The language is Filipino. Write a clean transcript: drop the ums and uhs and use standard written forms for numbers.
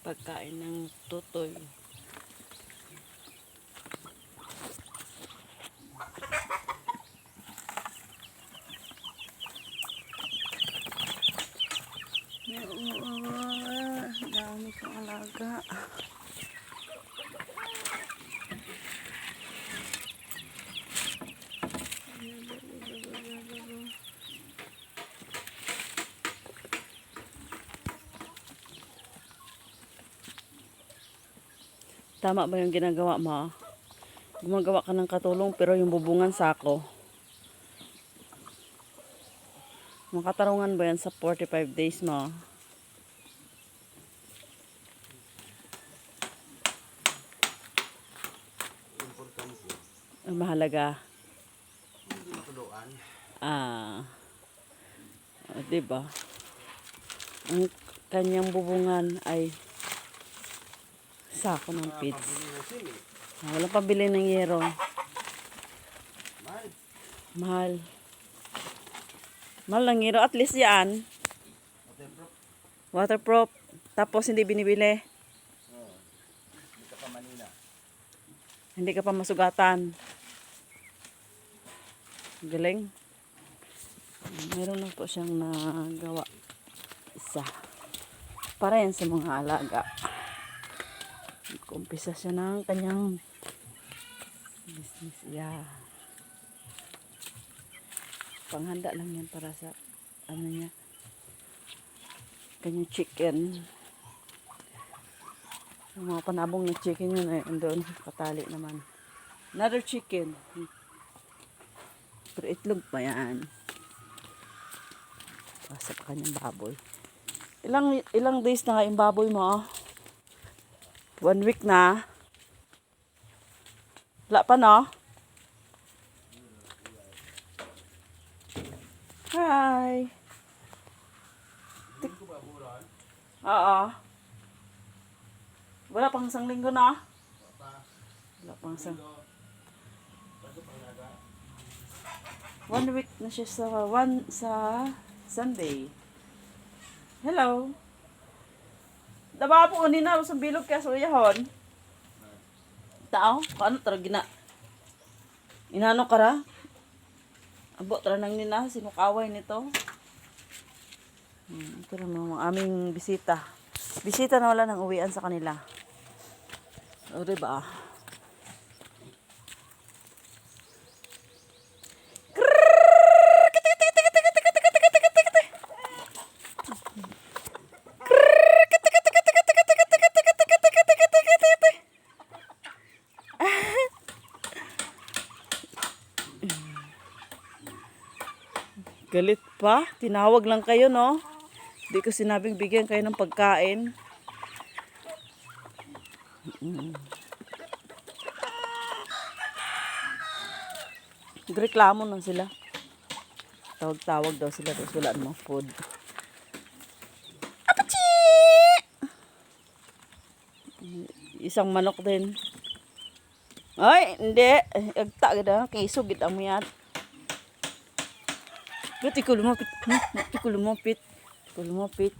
pagkain ng tutoy. Dami kong alaga. Tama ba yung ginagawa mo? Gumagawa ka ng katulong pero yung bubungan sako. Makatarungan ba yan sa 45 days mo? Ang mahalaga. Diba? Ang kanyang bubungan ay sako ng feeds. Walang pabili ng yero. Mahal. Mahal ng yero. At least yan. Waterproof. Tapos hindi binibili. Hindi ka pa manina. Hindi ka pa masugatan. Galing. Meron na po siyang nagawa. Isa. Para yan sa mga alaga. Kumpisa siya ng kanyang business. Yeah. Panghanda lang yan para sa ano niya. Kanyang chicken. Yung mga panabong na chicken yun ay andun. Katali naman. Another chicken. Pero itlog pa yan. Basta pa kanyang baboy. Ilang days na nga yung baboy mo? 1 week na. Wala pa, no? Hi. Oo. Wala pang isang linggo na. Wala pang isang. 1 week na siya sa Sunday. Hello. Daba po ni na sa bilog kaya sa uyahon. Tao, paano tara gina? Inano kara? Abo tara nang nina sinukaway nito. Ito naman ang aming bisita. Bisita na wala nang uwian sa kanila. O diba? Galit pa. Tinawag lang kayo, no? Hindi ko sinabing bigyan kayo ng pagkain. Reklamo lang sila. Tawag-tawag daw sila. Tapos wala namang food. Apachi! Isang manok din. Ay, hindi. Agta gada. Kayso gita mo yan. Ikaw lumapit. Ikaw lumapit.